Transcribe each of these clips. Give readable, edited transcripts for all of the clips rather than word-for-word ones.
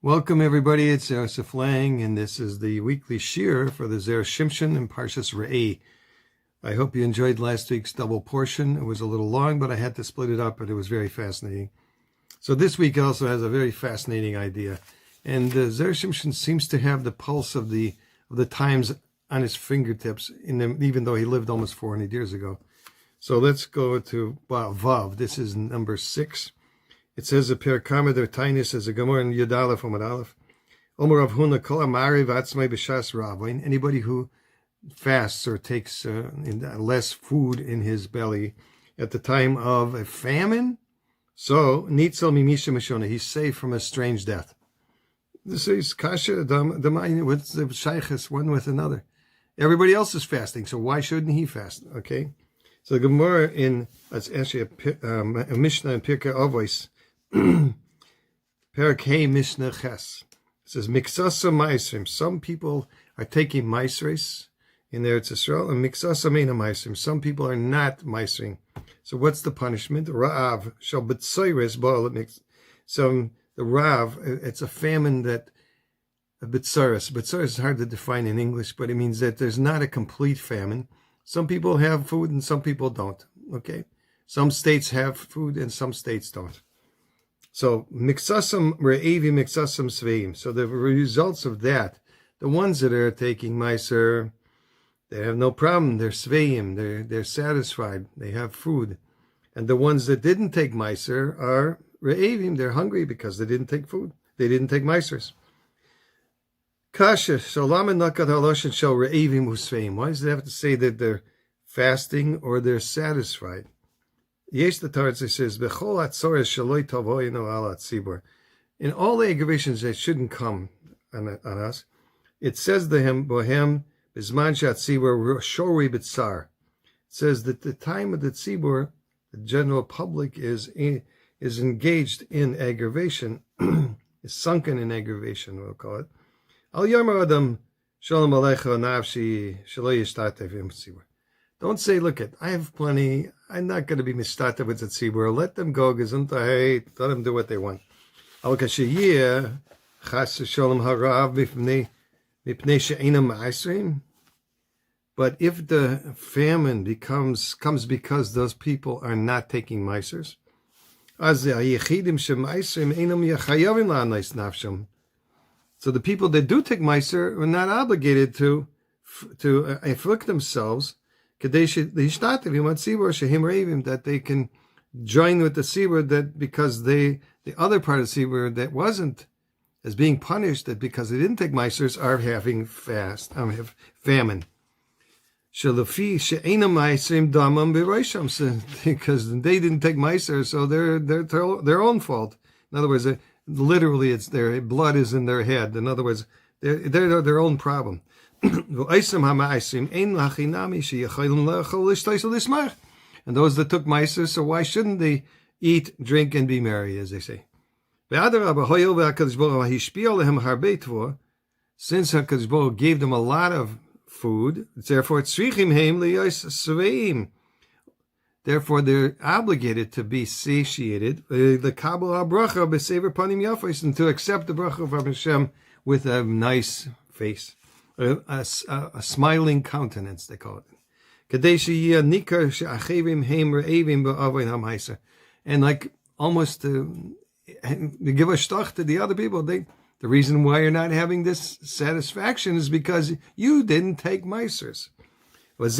Welcome everybody, it's Yosef Lange, and this is the weekly shir for the Zera Shimshon and Parshat Re'eh. I hope you enjoyed last week's double portion. It was a little long, but I had to split it up, but it was very fascinating. So this week also has a very fascinating idea. And Zera Shimshon seems to have the pulse of the times on his fingertips, even though he lived almost 400 years ago. So let's go to Vav. This is number 6. It says a perkama der tainis as a gemara in Yud Aleph Amud Aleph. Omer Rav Huna kol amari v'atzmai b'shas ravoin. Anybody who fasts or takes less food in his belly at the time of a famine, so nitzel mimisha mishona, he's safe from a strange death. This is kasha damayin with the shaykhs one with another. Everybody else is fasting, so why shouldn't he fast? Okay, so the gemara it's actually a mishnah in Pirkei Avos. Perak Hey Mishnah Ches. It says Miksasa Maisrim. Some people are taking Maisris in Eretz Yisrael, and Miksasa Meina Maisrim. Some people are not Maisring. So what's the punishment? Ra'av shall B'tsoiris Ba'al. So the Rav, it's a famine that B'tsoiris. B'tsoiris is hard to define in English, but it means that there's not a complete famine. Some people have food and some people don't. Okay, some states have food and some states don't. So, miksasam re'evi miksasam sveim. So the results of that, the ones that are taking meiser, they have no problem. They're sveim. They're satisfied. They have food. And the ones that didn't take meiser are re'evim. They're hungry because they didn't take food. They didn't take meisers. Kasha shalama nakat haloshin shel re'evim usveim. Why does it have to say that they're fasting or they're satisfied? Yes, the Torah says, "Bechol atzores shaloi tavoyinu al atzibur." In all the aggravations that shouldn't come on us, it says to him, "Bohem bizman shatzibur shori b'tzar." It says that the time of the tzibur, the general public, is engaged in aggravation, is sunken in aggravation. We'll call it. Al yomar adam shalom alecha nafshi shaloi yishtatev im tzibur. Don't say, look I have plenty, I'm not going to be mistata with the tzibur. Let them go, gesundheit, let them do what they want. Al kashiyeh, chas shalom harav mipnei she'enam ma'asrim. But if the famine comes because those people are not taking meisers, az hayechidim she'ma'asrim enam yachayavim la'anais nafsham. So the people that do take meiser are not obligated to inflict themselves that they can join with the tzibur, that because the other part of the tzibur that wasn't as being punished, that because they didn't take meisers are having famine. Because they didn't take meisers, so they're their own fault. In other words, literally, it's their blood is in their head. In other words, they're their own problem. And those that took meiser, so why shouldn't they eat, drink, and be merry, as they say? Since HaKadosh Baruch gave them a lot of food, therefore they're obligated to be satiated, and to accept the bracha of Hashem with a nice face. A smiling countenance, they call it. And like almost to give a shtach to the other people, the reason why you're not having this satisfaction is because you didn't take meisers. And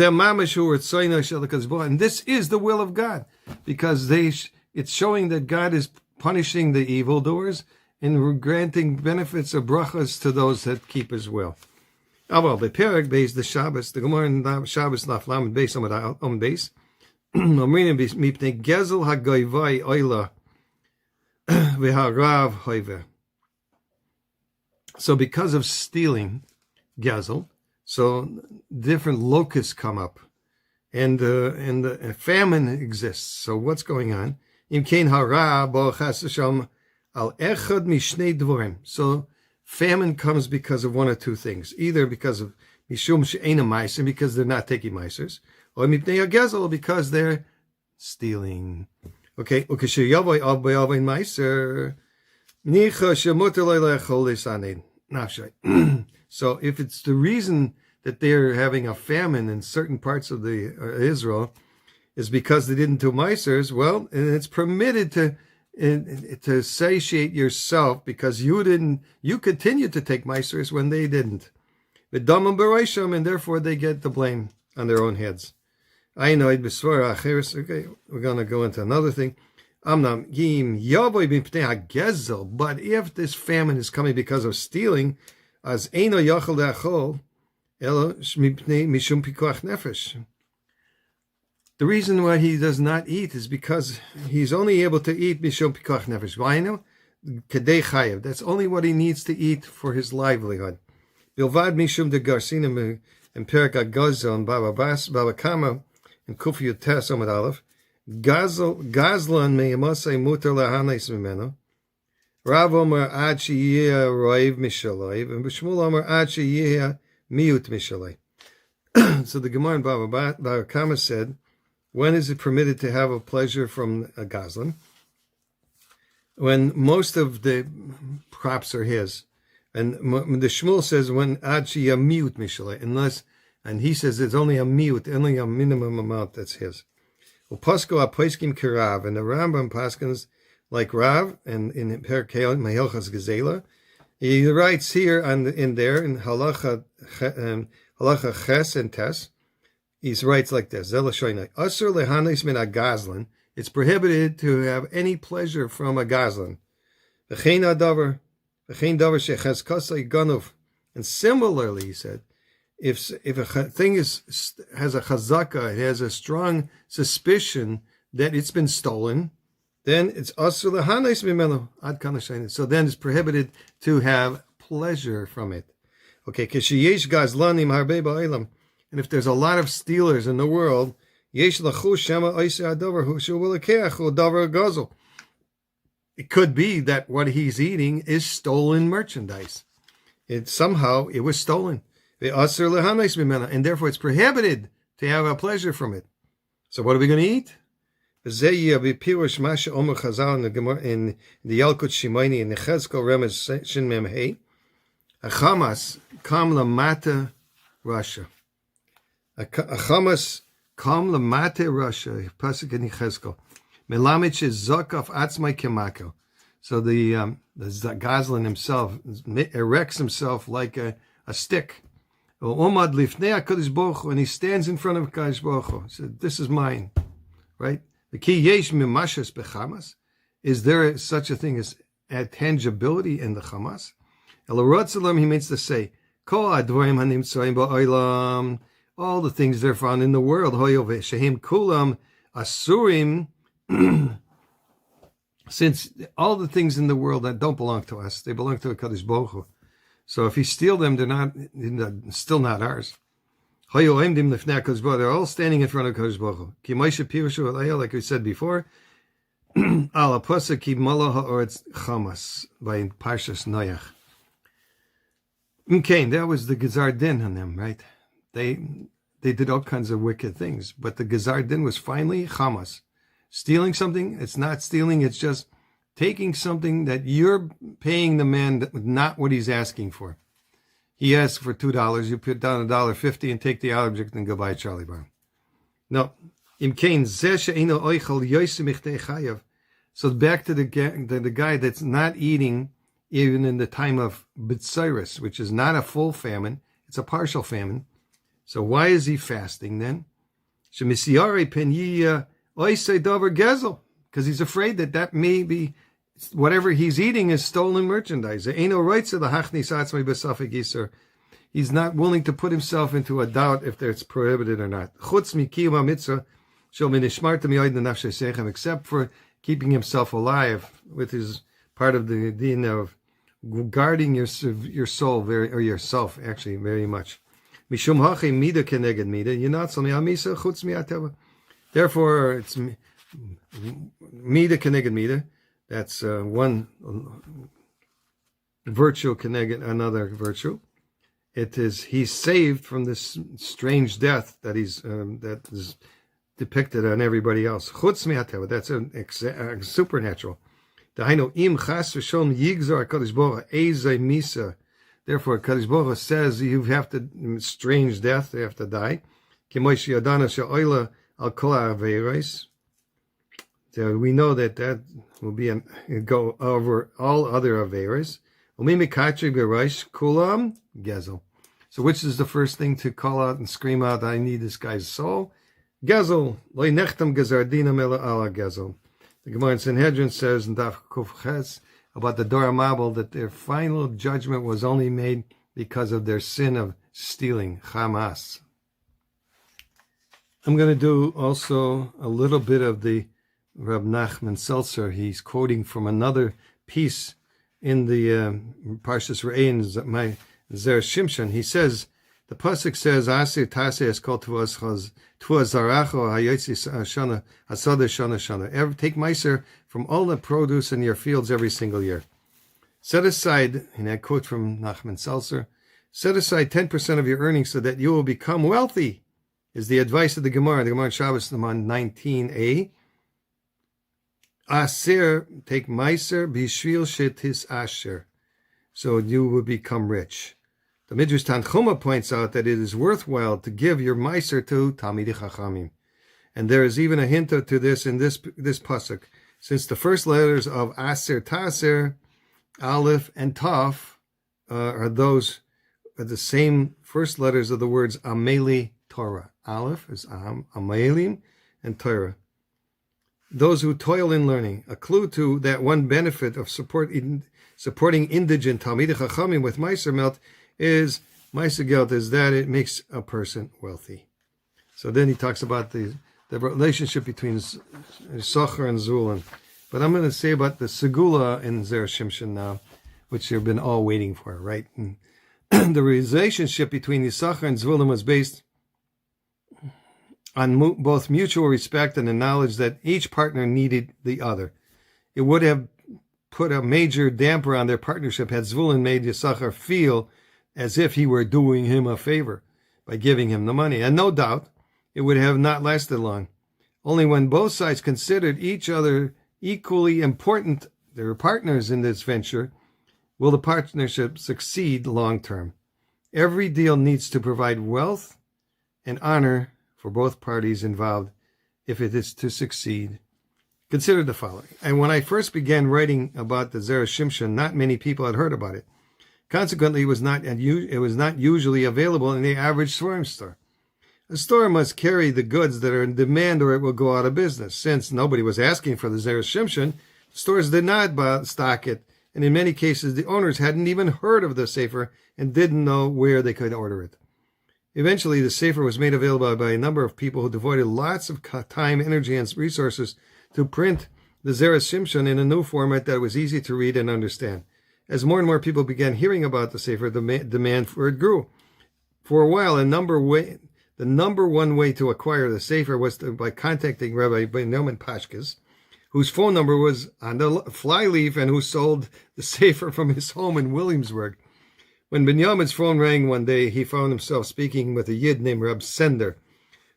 this is the will of God, because it's showing that God is punishing the evildoers and granting benefits of brachas to those that keep His will. Aber the Perek based the Shabbos, the Gemara in Shabbos Laflam based on base. Omrim mipnei gezel hagoyvai oila v'harav hoiver. So because of stealing gezel, so different locusts come up, and the famine exists. So what's going on? Im kein hara bo chas Hashem al echad mishnei dvorim. So famine comes because of one or two things, either because of mishum she'ena meiser, because they're not taking meisers, or mipnei hagezel, because they're stealing. Okay, ukeshe yavoi av meiser. So if it's the reason that they're having a famine in certain parts of the Israel is because they didn't do Meisers, well, and it's permitted to satiate yourself because you continued to take Meisers when they didn't. And therefore they get the blame on their own heads. Okay, we're going to go into another thing. But if this famine is coming because of stealing, as eino yachal de'achol, elo mishum pikuach nefesh. The reason why he does not eat is because he's only able to eat mishum pikuach nefesh. Why no? Kedei chayev. That's only what he needs to eat for his livelihood. Bilvad mishum de garsinim in Perak Agazel and Baba Kama and Kufi Tes Omid Aleph. Gazlan meyamasei muter lehanes mimeno. Rav Omer ad sheyeh roiv mishalei, and B'Shmuel Omer ad sheyeh miut mishalei. So the Gemara in Baba Kama said, when is it permitted to have a pleasure from a gazlan? When most of the crops are his. And the Shmuel says when ad sheyeh miut mishalei, unless, and he says it's only a miut, only a minimum amount that's his. Upasko apoiskim kirav, and the Rambam paskins like Rav, and in Perkei Mahilchas Gezela, he writes here in there in Halacha Ches and Tes, he writes like this: Zera Shimshon, Asur lehanis min agazlan. It's prohibited to have any pleasure from a gazlan. V'chein davar sheches kasei ganov. And similarly, he said, if a thing has a chazaka, it has a strong suspicion that it's been stolen, then it's asur lehanis mimeno ad kanashayin. So then it's prohibited to have pleasure from it. Okay, kishiyesh gazlanim harbe ba'olam. And if there's a lot of stealers in the world, yesh lachu shema oisei adavar hu shu v'lekeach hu davar gazel. It could be that what he's eating is stolen merchandise. It was stolen. And therefore it's prohibited to have a pleasure from it. So what are we going to eat? In the Yalkut Shimoni in the Chezkel Remez Shin Mem Hei, a chamas kam lamata Russia. A chamas kam lamata Russia. Pasuk in Chezkel. Melamich is zakaf atzmai kemako. So the Gazlan himself erects himself like a stick. And he stands in front of Kadosh Baruch Hu. He said, "This is mine," right? The key yesh mimashas bechamas. Is there such a thing as tangibility in the chamas? Elarotzalam, he means to say, Kol advarim hanimtzaim ba'olam. All the things they're found in the world, hoyo ve'shehim kulam asurim. Since all the things in the world that don't belong to us, they belong to Kadosh Baruch Hu. So if you steal them, they're still not ours. They're all standing in front of Kadosh Baruch Hu. Like we said before, Al Apasa ki Mala ha'oretz chamas by Parshat Noach. Okay, that was the Gezar Din on them, right? They did all kinds of wicked things, but the Gezar Din was finally chamas. Stealing something, it's not stealing, it's just taking something that you're paying the man not what he's asking for. He asks for $2, you put down $1.50 and take the object and go buy Charlie Brown. No. So back to the guy that's not eating even in the time of B'tziris, which is not a full famine, it's a partial famine. So why is he fasting then? Because he's afraid that may be whatever he's eating is stolen merchandise. He's not willing to put himself into a doubt if it's prohibited or not. Except for keeping himself alive, with his part of the din of guarding your soul or yourself actually very much. Therefore, it's mida keneged mida. That's one virtue keneged another virtue. It is he's saved from this strange death that that is depicted on everybody else. Chutz mi'ateva. That's a supernatural. Dahainu im chas v'sholom yigzor HaKadosh Baruch Hu ezei misa. Therefore, HaKadosh Baruch Hu says you have to strange death, you have to die. K'moish yadana she'oila al kol ha'aveiros. So we know that will be go over all other aveiros. Umimikatri b'rosh kulam gezel. So which is the first thing to call out and scream out, I need this guy's soul? Gezel. Lo nechtam gezardinam ela ala gezel. The Gemara in Sanhedrin says in Daf Kuf Ches about the Dora Mabel that their final judgment was only made because of their sin of stealing, Hamas. I'm going to do also a little bit of the Reb Nachman Seltzer. He's quoting from another piece in the Parshat Re'in, my Zera Shimshon. He says, the pasuk says, "Asir taseh es kol tuas zaracho hayotzi shana hasada shana shana." Take meiser from all the produce in your fields every single year. Set aside, and I quote from Nachman Seltzer, set aside 10% of your earnings so that you will become wealthy. Is the advice of the Gemara. The Gemara in Shabbos 19a. Asir, take meiser bishvil shetis asher, so you will become rich. The Midrash Tanchuma points out that it is worthwhile to give your meiser to Talmidei Chachamim. And there is even a hint to this in this pasuk. Since the first letters of Aser Taser, Aleph and Taf, are the same first letters of the words Ameli Torah. Aleph is Amelim and Torah. Those who toil in learning. A clue to that one benefit of supporting indigent Talmidei Chachamim with meiser melt is meiser geld is that it makes a person wealthy. So then he talks about the relationship between Socher and Zulun. But I'm going to say about the Segula in Zera Shimshon now, which you've been all waiting for, right? And the relationship between Yisachar and Zvulun was based on both mutual respect and the knowledge that each partner needed the other. It would have put a major damper on their partnership had Zvulun made Yisachar feel as if he were doing him a favor by giving him the money. And no doubt, it would have not lasted long. Only when both sides considered each other equally important, they were partners in this venture, will the partnership succeed long term. Every deal needs to provide wealth and honor for both parties involved if it is to succeed. Consider the following. And when I first began writing about the Zera Shimshon, not many people had heard about it. Consequently, it was not usually available in the average swarm store. A store must carry the goods that are in demand or it will go out of business. Since nobody was asking for the Zera Shimshon, stores did not stock it, and in many cases the owners hadn't even heard of the sefer and didn't know where they could order it. Eventually, the sefer was made available by a number of people who devoted lots of time, energy, and resources to print the Zera Shimshon in a new format that was easy to read and understand. As more and more people began hearing about the sefer, the demand for it grew. For a while, the number one way to acquire the sefer was by contacting Rabbi Binyamin Pashkes, whose phone number was on the flyleaf and who sold the sefer from his home in Williamsburg. When Binyamin's phone rang one day, he found himself speaking with a Yid named Repsender,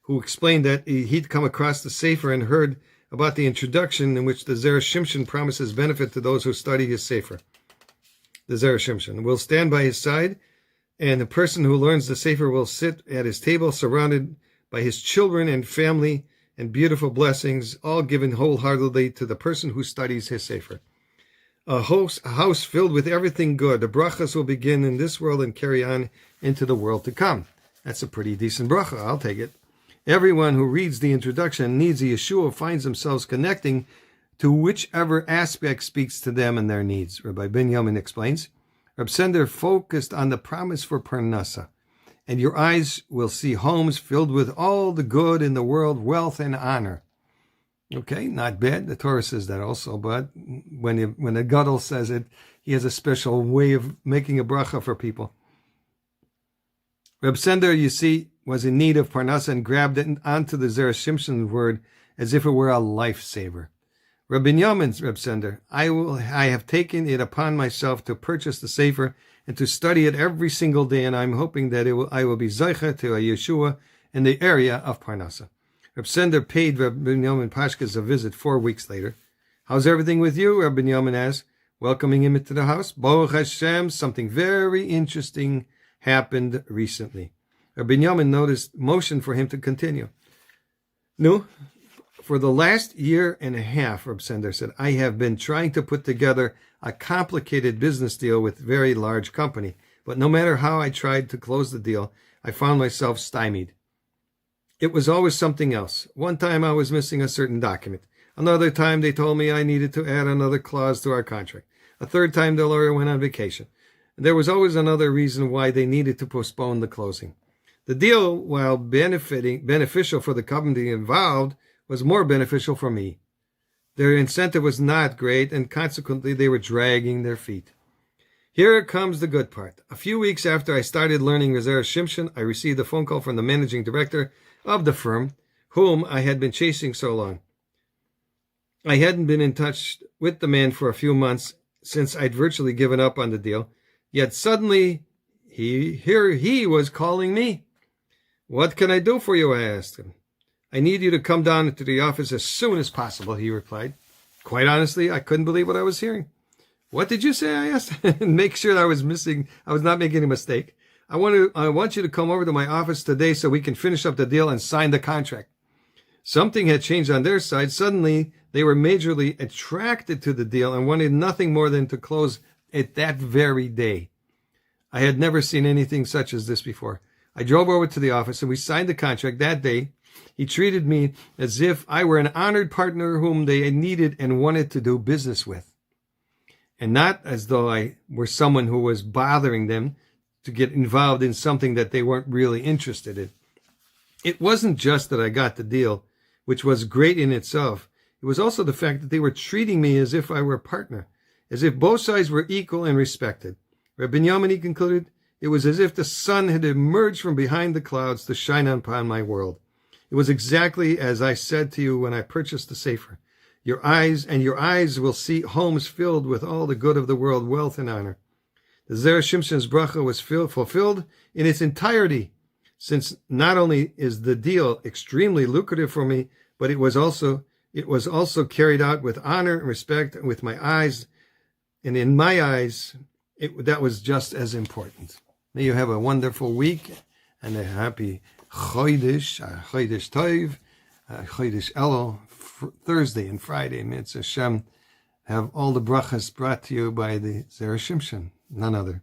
who explained that he'd come across the sefer and heard about the introduction in which the Zera Shimshon promises benefit to those who study his sefer. The Zera Shimshon will stand by his side, and the person who learns the sefer will sit at his table surrounded by his children and family and beautiful blessings, all given wholeheartedly to the person who studies his sefer. A house filled with everything good. The brachas will begin in this world and carry on into the world to come. That's a pretty decent bracha. I'll take it. Everyone who reads the introduction needs a Yeshua finds themselves connecting to whichever aspect speaks to them and their needs. Rabbi Binyamin explains, Repsender focused on the promise for Parnasa, and your eyes will see homes filled with all the good in the world, wealth and honor. Okay, not bad. The Torah says that also, but when the Gadol says it, he has a special way of making a bracha for people. Repsender, you see, was in need of Parnasa and grabbed it onto the Zera Shimshon word as if it were a lifesaver. Rabbi Binyamin's Repsender, I have taken it upon myself to purchase the sefer and to study it every single day, and I'm hoping that I will be zeicha to a Yeshua in the area of Parnasa. Repsender paid Rabbi Binyamin Pashkes a visit 4 weeks later. How's everything with you? Rabbi Binyamin asked, welcoming him into the house. Baruch Hashem, something very interesting happened recently. Rabbi Binyamin motioned for him to continue. No, for the last year and a half, Repsender said, I have been trying to put together a complicated business deal with a very large company. But no matter how I tried to close the deal, I found myself stymied. It was always something else. One time I was missing a certain document. Another time they told me I needed to add another clause to our contract. A third time the lawyer went on vacation. There was always another reason why they needed to postpone the closing. The deal, while beneficial for the company involved, was more beneficial for me. Their incentive was not great, and consequently they were dragging their feet. Here comes the good part. A few weeks after I started learning Zera Shimshon, I received a phone call from the managing director of the firm, whom I had been chasing so long. I hadn't been in touch with the man for a few months since I'd virtually given up on the deal, yet suddenly he was calling me. What can I do for you? I asked him. I need you to come down to the office as soon as possible, he replied. Quite honestly, I couldn't believe what I was hearing. What did you say? I asked. Make sure I was not making a mistake. I want you to come over to my office today so we can finish up the deal and sign the contract. Something had changed on their side. Suddenly, they were majorly attracted to the deal and wanted nothing more than to close it that very day. I had never seen anything such as this before. I drove over to the office and we signed the contract that day. He treated me as if I were an honored partner whom they needed and wanted to do business with, and not as though I were someone who was bothering them to get involved in something that they weren't really interested in. It wasn't just that I got the deal, which was great in itself. It was also the fact that they were treating me as if I were a partner, as if both sides were equal and respected. Rabbi Binyamin, he concluded, it was as if the sun had emerged from behind the clouds to shine upon my world. It was exactly as I said to you when I purchased the Sefer. Your eyes will see homes filled with all the good of the world, wealth and honor. The Zera Shimshon's bracha was fulfilled in its entirety, since not only is the deal extremely lucrative for me, but it was also carried out with honor and respect with my eyes, and in my eyes, that was just as important. May you have a wonderful week and a happy Chodesh Tov, Chodesh Elul, Thursday and Friday. Mitzvah Hashem, have all the brachas brought to you by the Zera Shimshon, none other.